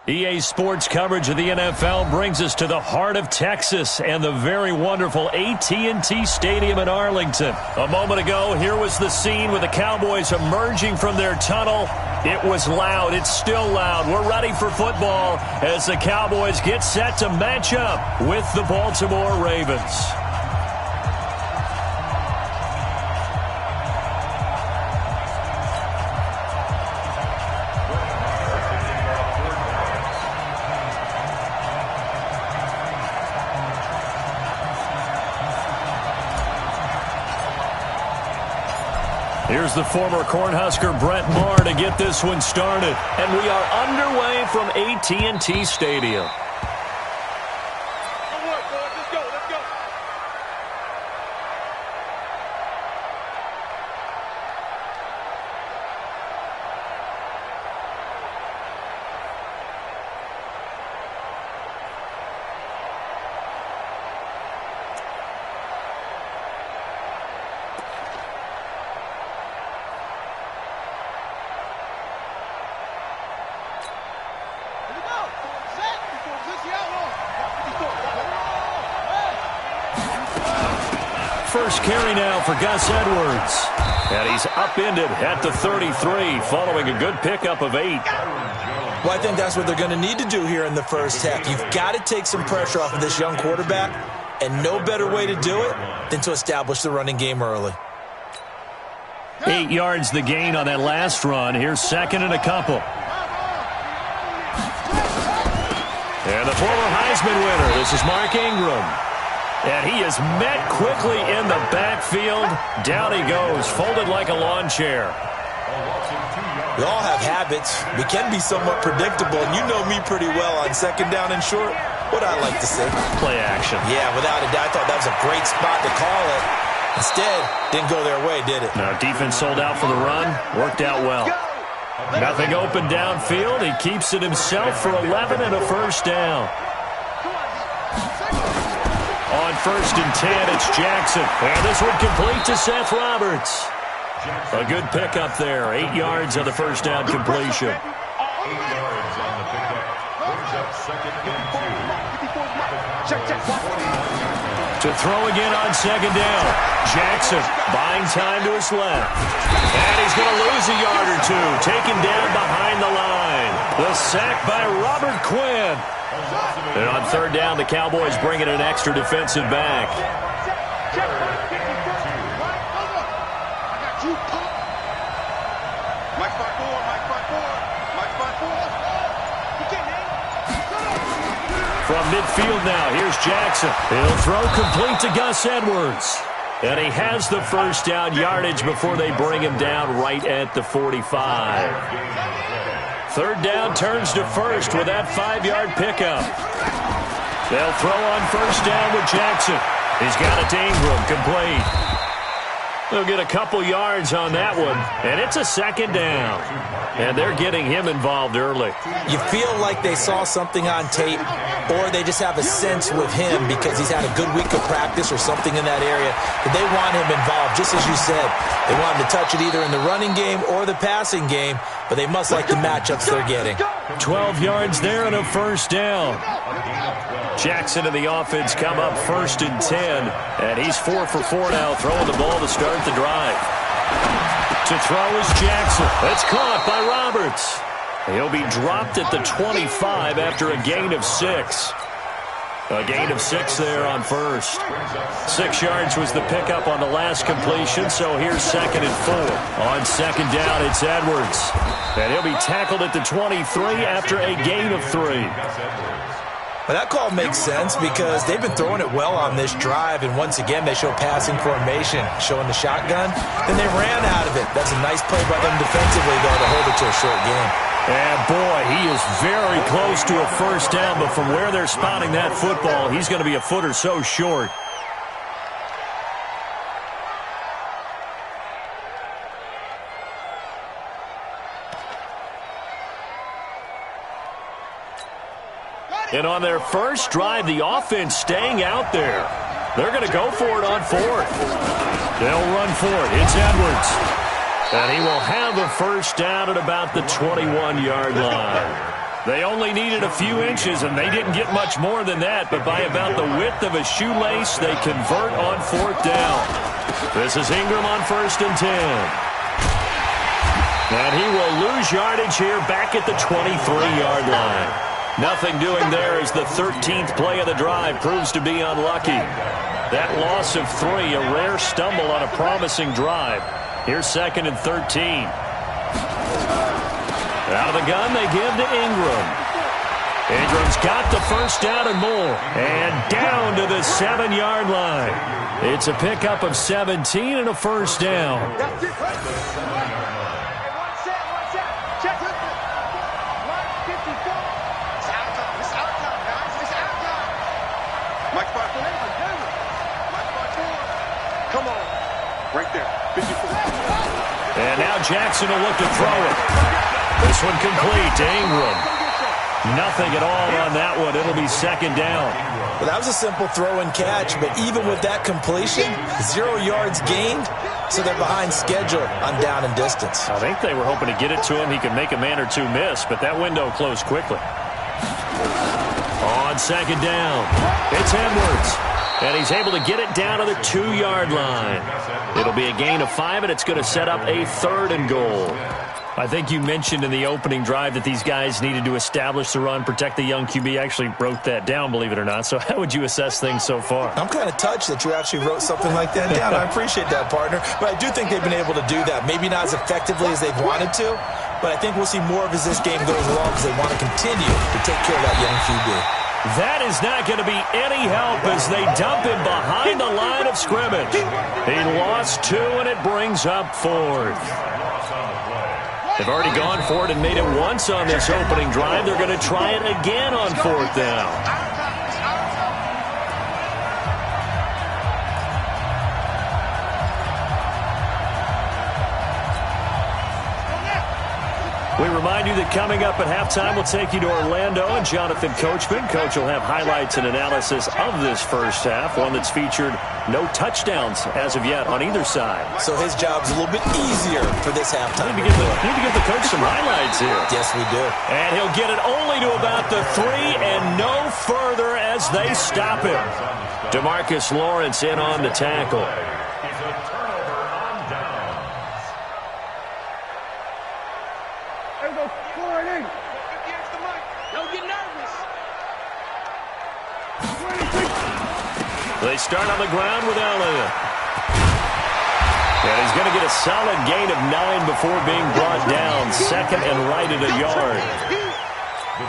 EA Sports coverage of the NFL brings us to the heart of Texas and the very wonderful AT&T Stadium in Arlington. A moment ago, here was the scene with the Cowboys emerging from their tunnel. It was loud. It's still loud. We're ready for football as the Cowboys get set to match up with the Baltimore Ravens. Here's the former Cornhusker Brett Maher to get this one started. And we are underway from AT&T Stadium. First carry now for Gus Edwards. And he's upended at the 33 following a good pickup of 8. Well, I think that's what they're going to need to do here in the first half. You've got to take some pressure off of this young quarterback, and no better way to do it than to establish the running game early. 8 yards the gain on that last run. Here's second and a couple. And the former Heisman winner, this is Mark Ingram. And he is met quickly in the backfield. Down he goes, folded like a lawn chair. We all have habits. We can be somewhat predictable, and you know me pretty well on second down and short. What I like to say. Play action. Yeah, without a doubt. I thought that was a great spot to call it. Instead, didn't go their way, did it? No, defense sold out for the run. Worked out well. Nothing open downfield. He keeps it himself for 11 and a first down. On first and 10, it's Jackson. And this one complete to Seth Roberts. A good pickup there. 8 yards on the first down completion. 8 yards on the pickup. Brings up second and 2. To throw again on second down. Jackson buying time to his left. And he's going to lose a yard or two. Taken down behind the line. The sack by Robert Quinn. And on third down, the Cowboys bring in an extra defensive back. From midfield now, here's Jackson. He'll throw complete to Gus Edwards. And he has the first down yardage before they bring him down right at the 45. Third down turns to first with that 5-yard pickup. They'll throw on first down with Jackson. He's got it to Ingram, complete. They'll get a couple yards on that one, and it's a second down. And they're getting him involved early. You feel like they saw something on tape, or they just have a sense with him because he's had a good week of practice or something in that area, that they want him involved, just as you said. They want him to touch it either in the running game or the passing game, but they must like the matchups they're getting. 12 yards there and a first down. Jackson and the offense come up first and 10, and he's 4 for 4 now, throwing the ball to start the drive. To throw is Jackson. It's caught by Roberts. He'll be dropped at the 25 after a gain of 6. A gain of 6 there on first. 6 yards was the pickup on the last completion, so here's second and 4. On second down, it's Edwards. And he'll be tackled at the 23 after a gain of 3. Well, that call makes sense because they've been throwing it well on this drive, and once again they show passing formation, showing the shotgun, and they ran out of it. That's a nice play by them defensively, though, to hold it to a short game. And, boy, he is very close to a first down, but from where they're spotting that football, he's going to be a foot or so short. And on their first drive, the offense staying out there. They're going to go for it on fourth. They'll run for it. It's Edwards. And he will have a first down at about the 21-yard line. They only needed a few inches, and they didn't get much more than that, but by about the width of a shoelace, they convert on 4th down. This is Ingram on 1st and 10. And he will lose yardage here back at the 23-yard line. Nothing doing there as the 13th play of the drive proves to be unlucky. That loss of 3, a rare stumble on a promising drive. Here's 2nd and 13. Out of the gun, they give to Ingram. Ingram's got the 1st down and more. And down to the 7-yard line. It's a pickup of 17 and a 1st down. Come on. Right there. 54. And now Jackson will look to throw it. This one complete to Ingram. Nothing at all on that one. It'll be 2nd down. Well, that was a simple throw and catch, but even with that completion, 0 yards gained, so they're behind schedule on down and distance. I think they were hoping to get it to him. He could make a man or two miss, but that window closed quickly. On 2nd down, it's Edwards. And he's able to get it down to the 2-yard line. It'll be a gain of 5, and it's going to set up a 3rd and goal. I think you mentioned in the opening drive that these guys needed to establish the run, protect the young QB. Actually wrote that down, believe it or not. So how would you assess things so far? I'm kind of touched that you actually wrote something like that down. I appreciate that, partner. But I do think they've been able to do that. Maybe not as effectively as they've wanted to, but I think we'll see more of as this game goes along because they want to continue to take care of that young QB. That is not going to be any help as they dump him behind the line of scrimmage. He lost 2, and it brings up 4th. They've already gone for it and made it once on this opening drive. They're going to try it again on 4th down. We remind you that coming up at halftime, we'll take you to Orlando and Jonathan Coachman. Coach will have highlights and analysis of this first half, one that's featured no touchdowns as of yet on either side. So his job's a little bit easier for this halftime. Need to give the coach some highlights here. Yes, we do. And he'll get it only to about the 3 and no further as they stop him. DeMarcus Lawrence in on the tackle. They start on the ground with Elliott. And he's going to get a solid gain of 9 before being brought down. 2nd and right at a yard.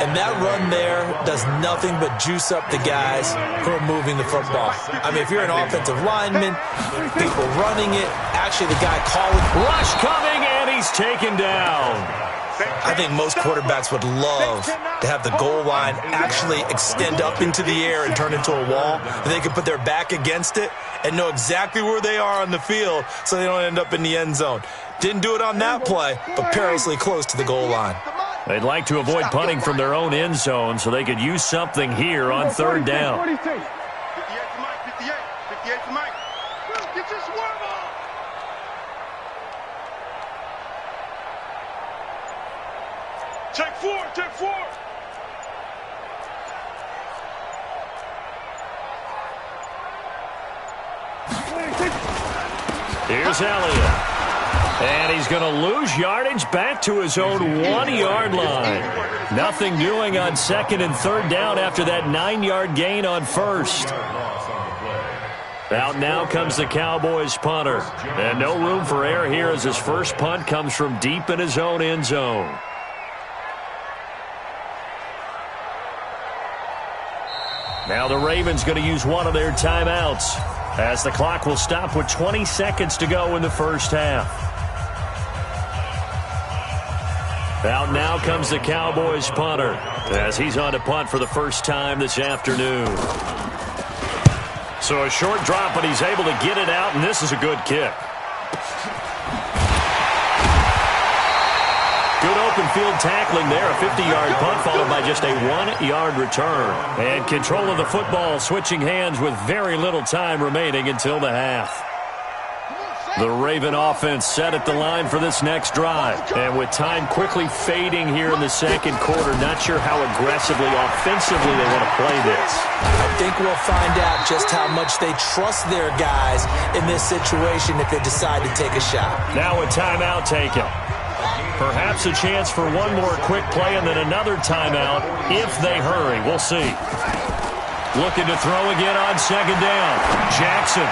And that run there does nothing but juice up the guys who are moving the football. I mean, if you're an offensive lineman, people running it, actually the guy calling. Rush coming, and he's taken down. I think most quarterbacks would love to have the goal line actually extend up into the air and turn into a wall. And they can put their back against it and know exactly where they are on the field so they don't end up in the end zone. Didn't do it on that play, but perilously close to the goal line. They'd like to avoid punting from their own end zone so they could use something here on 3rd down. 58 to Mike, 58 to Mike. Get your swerve on. Take 4, take 4. Here's Elliott. And he's going to lose yardage back to his own 1-yard line. Nothing doing on 2nd and 3rd down after that 9-yard gain on 1st. Out now comes the Cowboys punter. And no room for error here as his first punt comes from deep in his own end zone. Now the Ravens going to use one of their timeouts as the clock will stop with 20 seconds to go in the first half. Out now comes the Cowboys punter as he's on to punt for the first time this afternoon. So a short drop, but he's able to get it out, and this is a good kick. Good open field tackling there. A 50-yard punt followed by just a 1-yard return. And control of the football switching hands with very little time remaining until the half. The Raven offense set at the line for this next drive. And with time quickly fading here in the second quarter, not sure how aggressively, offensively they want to play this. I think we'll find out just how much they trust their guys in this situation if they decide to take a shot. Now a timeout taken. Perhaps a chance for one more quick play and then another timeout if they hurry. We'll see. Looking to throw again on second down. Jackson.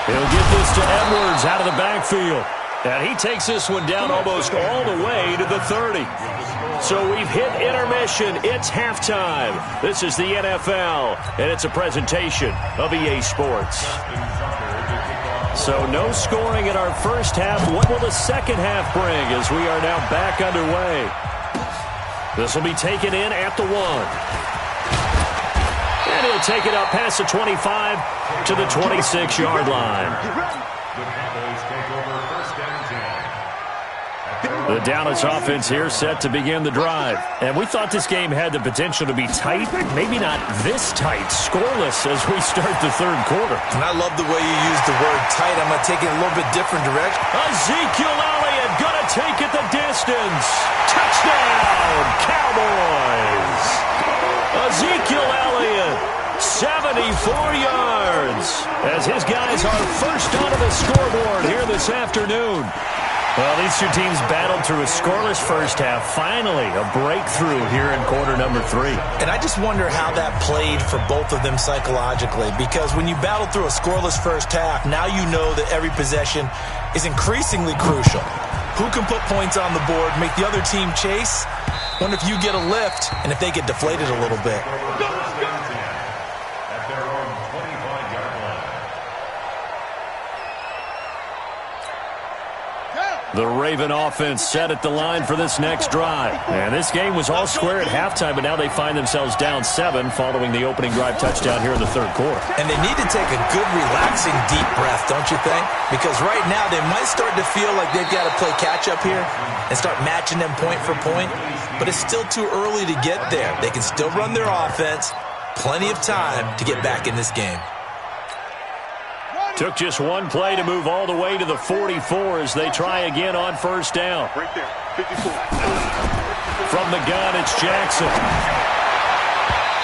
He'll get this to Edwards out of the backfield. And he takes this one down almost all the way to the 30. So we've hit intermission. It's halftime. This is the NFL, and it's a presentation of EA Sports. So no scoring in our first half. What will the second half bring as we are now back underway? This will be taken in at the 1. And he'll take it up past the 25 to the 26-yard line. The Dallas offense here set to begin the drive. And we thought this game had the potential to be tight, maybe not this tight, scoreless as we start the third quarter. And I love the way you use the word tight. I'm going to take it in a little bit different direction. Ezekiel Elliott going to take it the distance. Touchdown, Cowboys. Ezekiel Elliott, 74 yards, as his guys are first onto the scoreboard here this afternoon. Well, these two teams battled through a scoreless first half. Finally, a breakthrough here in quarter number 3. And I just wonder how that played for both of them psychologically, because when you battle through a scoreless first half, now you know that every possession is increasingly crucial. Who can put points on the board, make the other team chase? Wonder if you get a lift and if they get deflated a little bit. The Raven offense set at the line for this next drive. And this game was all square at halftime, but now they find themselves down 7 following the opening drive touchdown here in the third quarter. And they need to take a good, relaxing, deep breath, don't you think? Because right now they might start to feel like they've got to play catch-up here and start matching them point for point. But it's still too early to get there. They can still run their offense. Plenty of time to get back in this game. Took just one play to move all the way to the 44 as they try again on first down. Right there, 54. From the gun, it's Jackson.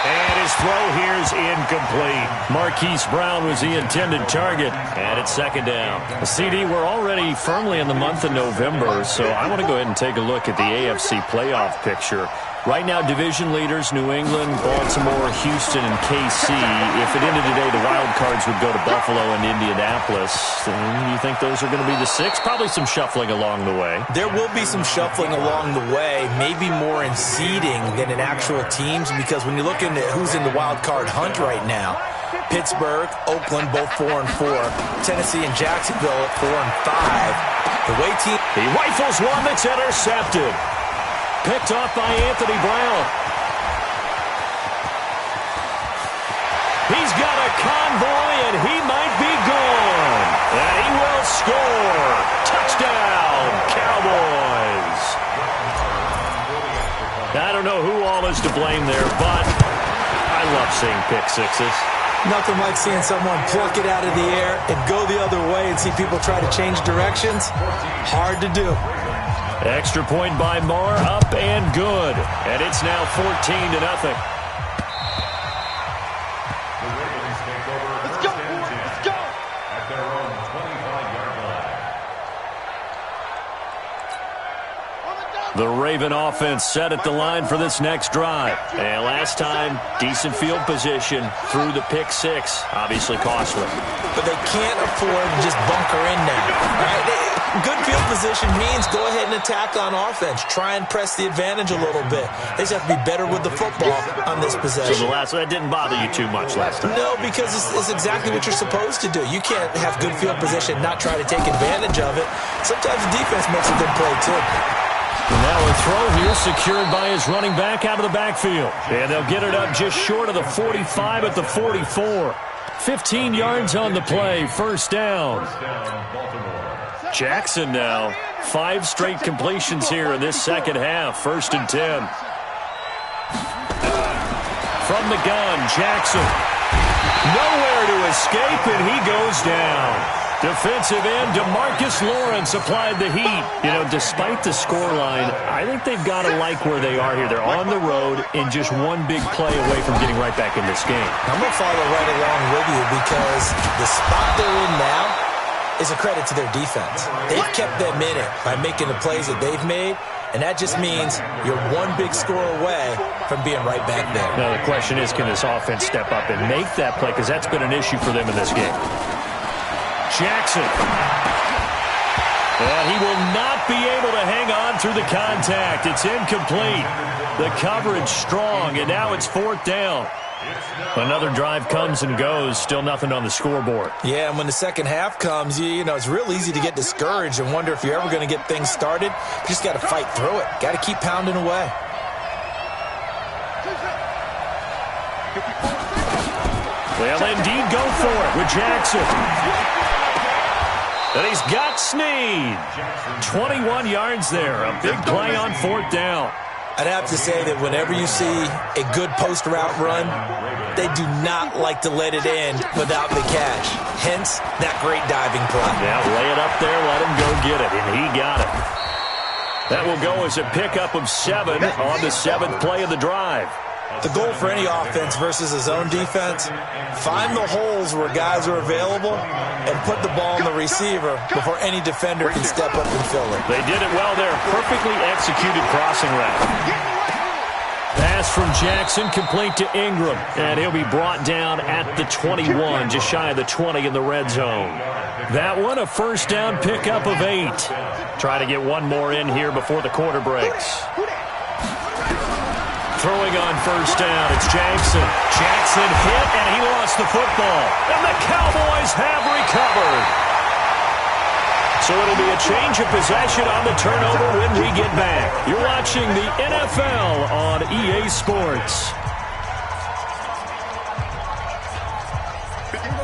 And his throw here is incomplete. Marquise Brown was the intended target. And it's second down. CD, we're already firmly in the month of November, so I want to go ahead and take a look at the AFC playoff picture. Right now, division leaders, New England, Baltimore, Houston, and KC. If it ended today, the wild cards would go to Buffalo and Indianapolis. You think those are going to be the 6? Probably some shuffling along the way. There will be some shuffling along the way, maybe more in seeding than in actual teams, because when you look into who's in the wild card hunt right now, Pittsburgh, Oakland, both 4-4. Tennessee and Jacksonville at 4-5. The way team... He rifles one that's intercepted. Picked off by Anthony Brown. He's got a convoy, and he might be gone. And he will score. Touchdown, Cowboys. I don't know who all is to blame there, but I love seeing pick sixes. Nothing like seeing someone pluck it out of the air and go the other way and see people try to change directions. Hard to do. Extra point by Marr, up and good. And it's now 14-0. Let's go, boys. Let's go. At their own 25-yard line. The Raven offense set at the line for this next drive. And last time, decent field position through the pick 6. Obviously costly. But they can't afford to just bunker in now. All right? Good field position means go ahead and attack on offense. Try and press the advantage a little bit. They just have to be better with the football on this possession. So that didn't bother you too much last time? No, because it's exactly what you're supposed to do. You can't have good field position, not try to take advantage of it. Sometimes the defense makes a good play, too. Now a throw here secured by his running back out of the backfield. And they'll get it up just short of the 45 at the 44. 15 yards on the play, first down. Jackson now, 5 straight completions here in this second half, 1st and 10. From the gun, Jackson. Nowhere to escape, and he goes down. Defensive end DeMarcus Lawrence applied the heat. You know, despite the scoreline, I think they've got to like where they are here. They're on the road and just one big play away from getting right back in this game. I'm going to follow right along with you because the spot they're in now is a credit to their defense. They've kept them in it by making the plays that they've made, and that just means you're one big score away from being right back there. Now, the question is, can this offense step up and make that play? Because that's been an issue for them in this game. Jackson. And he will not be able to hang on through the contact. It's incomplete. The coverage strong, and now it's 4th down. Another drive comes and goes. Still nothing on the scoreboard. Yeah, and when the second half comes, you know, it's real easy to get discouraged and wonder if you're ever going to get things started. You just got to fight through it. Got to keep pounding away. They'll indeed go for it with Jackson. And he's got Snead. 21 yards there. A big play on 4th down. I'd have to say that whenever you see a good post route run, they do not like to let it end without the catch. Hence, that great diving play. Yeah, lay it up there, let him go get it, and he got it. That will go as a pickup of 7 on the 7th play of the drive. The goal for any offense versus a zone defense, find the holes where guys are available and put the ball in the receiver before any defender can step up and fill it. They did it well there. Perfectly executed crossing route. Pass from Jackson, complete to Ingram. And he'll be brought down at the 21, just shy of the 20 in the red zone. That one, a first down pickup of 8. Try to get one more in here before the quarter breaks. Throwing on first down, it's Jackson. Jackson hit, and he lost the football. And the Cowboys have recovered. So it'll be a change of possession on the turnover when we get back. You're watching the NFL on EA Sports.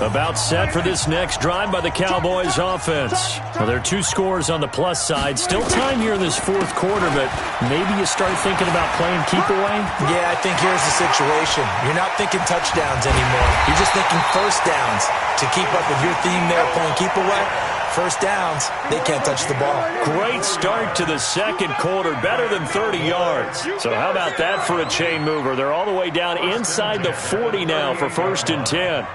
About set for this next drive by the Cowboys offense. Well, there are 2 scores on the plus side. Still time here in this 4th quarter, but maybe you start thinking about playing keep away? Yeah, I think here's the situation. You're not thinking touchdowns anymore. You're just thinking first downs. To keep up with your theme there, playing keep away, first downs, they can't touch the ball. Great start to the second quarter, better than 30 yards. So how about that for a chain mover? They're all the way down inside the 40 now for 1st and 10.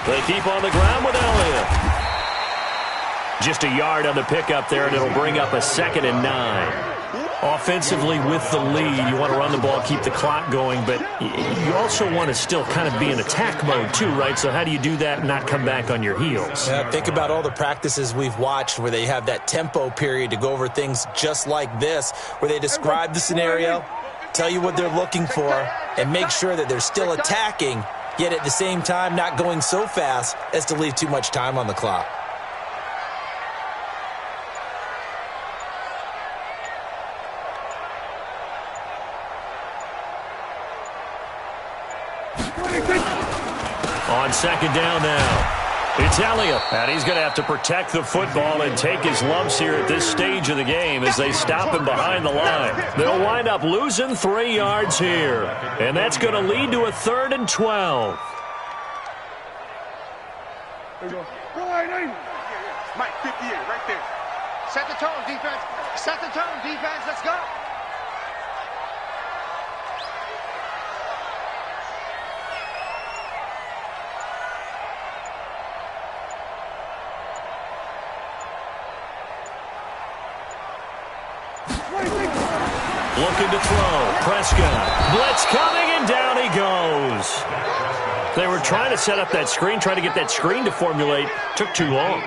They keep on the ground with Elliott. Just a yard on the pickup there, and it'll bring up a 2nd and 9. Offensively with the lead, you want to run the ball, keep the clock going, but you also want to still kind of be in attack mode too, right? So how do you do that and not come back on your heels? Yeah, think about all the practices we've watched where they have that tempo period to go over things just like this, where they describe the scenario, tell you what they're looking for, and make sure that they're still attacking, yet at the same time not going so fast as to leave too much time on the clock. On 2nd down now, it's Elliott, and he's going to have to protect the football and take his lumps here at this stage of the game as they stop him behind the line. They'll wind up losing 3 yards here, and that's going to lead to a 3rd and 12. There you go. Mike, 58, right there. Set the tone, defense. Set the tone, defense. Let's go. Looking to throw. Prescott. Blitz coming, and down he goes. They were trying to set up that screen, trying to get that screen to formulate. Took too long.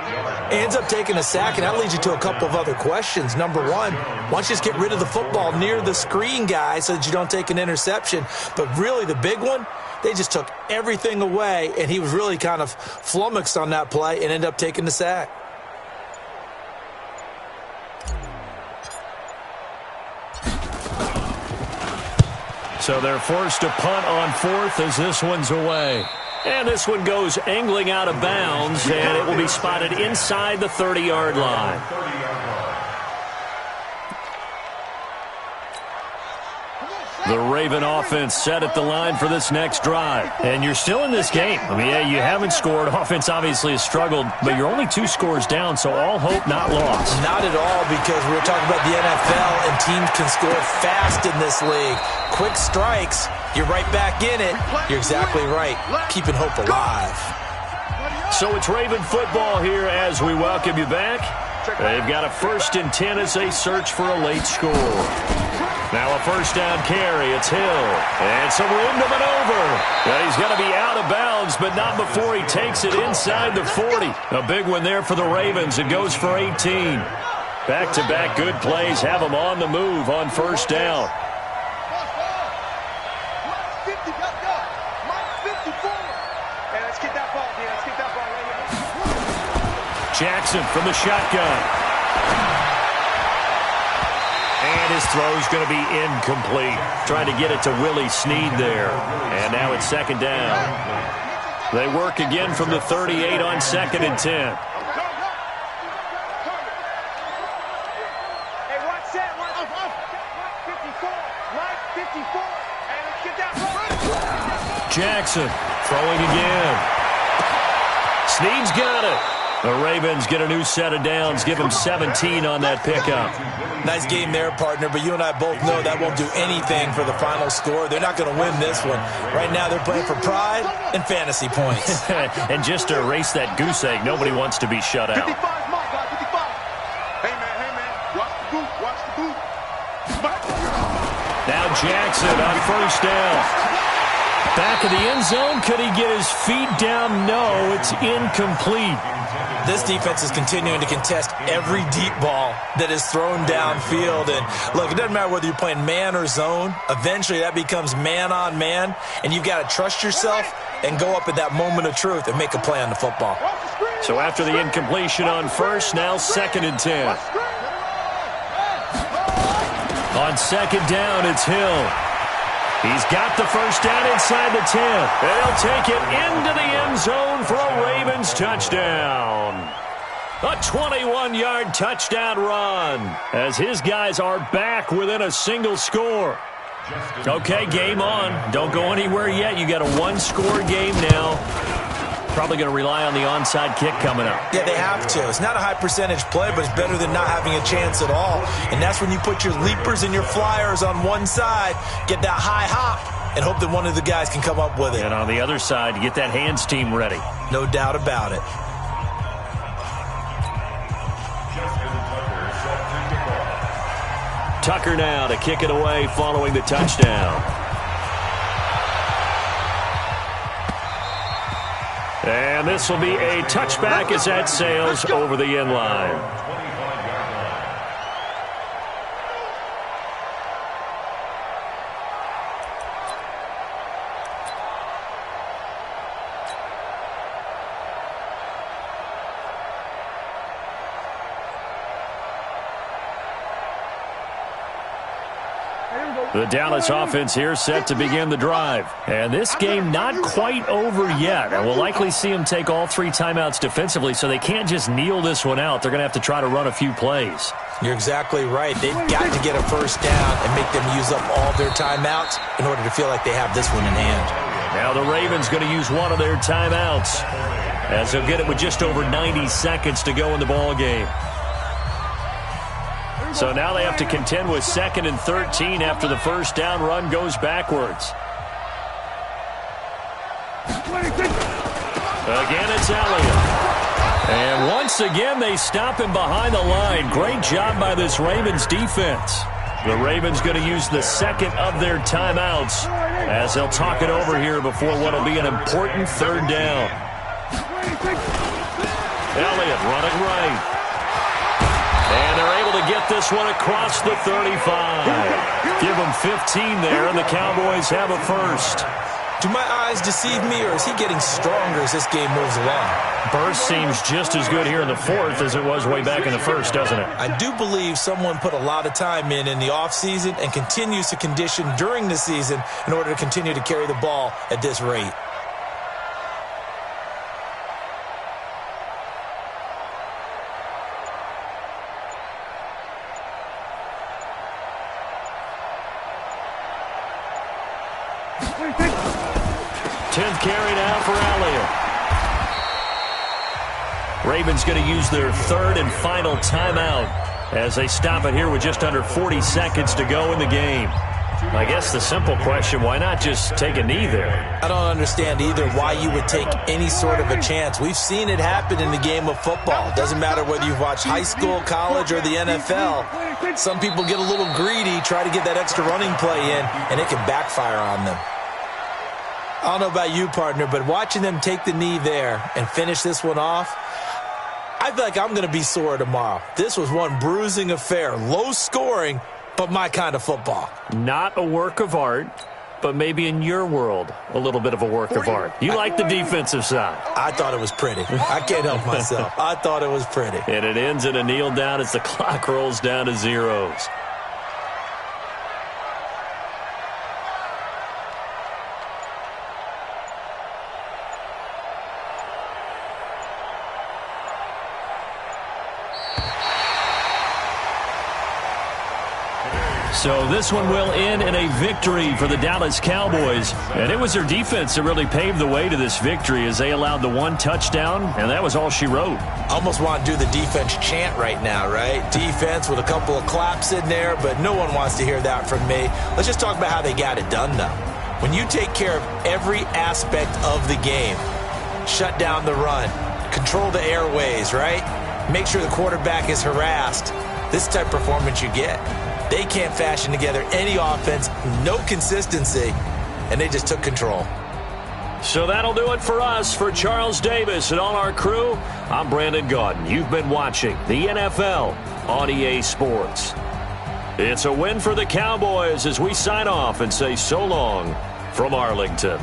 Ends up taking a sack, and that leads you to a couple of other questions. Number one, why don't you just get rid of the football near the screen guy so that you don't take an interception? But really, the big one, they just took everything away, and he was really kind of flummoxed on that play and ended up taking the sack. So they're forced to punt on 4th as this one's away. And this one goes angling out of bounds, and it will be spotted inside the 30-yard line. The Raven offense set at the line for this next drive. And you're still in this game. I mean, yeah, you haven't scored. Offense obviously has struggled, but you're only 2 scores down, so all hope not lost. Not at all, because we're talking about the NFL, and teams can score fast in this league. Quick strikes, you're right back in it. You're exactly right. Keeping hope alive. So it's Raven football here as we welcome you back. They've got a 1st and 10 as they search for a late score. Now a 1st down carry. It's Hill. And some room to maneuver. And he's going to be out of bounds, but not before he takes it inside the 40. A big one there for the Ravens. It goes for 18. Back-to-back good plays have them on the move on 1st down. Jackson from the shotgun. And his throw's going to be incomplete. Trying to get it to Willie Snead there. And now it's 2nd down. They work again from the 38 on 2nd and 10. Jackson throwing again. Snead's got it. The Ravens get a new set of downs, give them 17 on that pickup. Nice game there, partner, but you and I both know that won't do anything for the final score. They're not going to win this one. Right now they're playing for pride and fantasy points. And just to erase that goose egg, nobody wants to be shut out. 55, hey, man, watch the boot, watch the boot. Now Jackson on 1st down. Back of the end zone, could he get his feet down? No, it's incomplete. This defense is continuing to contest every deep ball that is thrown downfield. And look, it doesn't matter whether you're playing man or zone. Eventually that becomes man on man, and you've got to trust yourself and go up at that moment of truth and make a play on the football. So after the incompletion on 1st, now 2nd and 10. On 2nd down, it's Hill. He's got the 1st down inside the 10. They'll take it into the end zone for a Ravens touchdown. A 21-yard touchdown run as his guys are back within a single score. Okay, game on. Don't go anywhere yet. You got a 1-score game now. Probably going to rely on the onside kick coming up. Yeah, they have to. It's not a high percentage play, but it's better than not having a chance at all. And that's when you put your leapers and your flyers on one side, get that high hop, and hope that one of the guys can come up with it. And on the other side, you get that hands team ready. No doubt about it. Tucker now to kick it away following the touchdown. And this will be a touchback as that sails over the end line. The Dallas offense here set to begin the drive. And this game not quite over yet. And we'll likely see them take all 3 timeouts defensively, so they can't just kneel this one out. They're going to have to try to run a few plays. You're exactly right. They've got to get a 1st down and make them use up all their timeouts in order to feel like they have this one in hand. Now the Ravens going to use one of their timeouts, as they'll get it with just over 90 seconds to go in the ball game. So now they have to contend with 2nd and 13 after the 1st down run goes backwards. Again, it's Elliott. And once again, they stop him behind the line. Great job by this Ravens defense. The Ravens going to use the 2nd of their timeouts as they'll talk it over here before what will be an important 3rd down. Elliott running right. And they're able to get this one across the 35. Give them 15 there, and the Cowboys have a 1st. Do my eyes deceive me, or is he getting stronger as this game moves along? Burst seems just as good here in the 4th as it was way back in the 1st, doesn't it? I do believe someone put a lot of time in the offseason and continues to condition during the season in order to continue to carry the ball at this rate. 10th carry now for Elliott. Ravens going to use their third and final timeout as they stop it here with just under 40 seconds to go in the game. I guess the simple question, why not just take a knee there? I don't understand either why you would take any sort of a chance. We've seen it happen in the game of football. It doesn't matter whether you've watched high school, college, or the NFL. Some people get a little greedy, try to get that extra running play in, and it can backfire on them. I don't know about you, partner, but watching them take the knee there and finish this one off, I feel like I'm going to be sore tomorrow. This was one bruising affair. Low scoring, but my kind of football. Not a work of art, but maybe in your world, a little bit of a work of art. You like the defensive side. I thought it was pretty. I can't help myself. I thought it was pretty. And it ends in a kneel down as the clock rolls down to zeros. So this one will end in a victory for the Dallas Cowboys. And it was their defense that really paved the way to this victory as they allowed the one touchdown, and that was all she wrote. Almost want to do the defense chant right now, right? Defense with a couple of claps in there, but no one wants to hear that from me. Let's just talk about how they got it done, though. When you take care of every aspect of the game, shut down the run, control the airways, right? Make sure the quarterback is harassed. This type of performance you get. They can't fashion together any offense, no consistency, and they just took control. So that'll do it for us. For Charles Davis and all our crew, I'm Brandon Gaudin. You've been watching the NFL on EA Sports. It's a win for the Cowboys as we sign off and say so long from Arlington.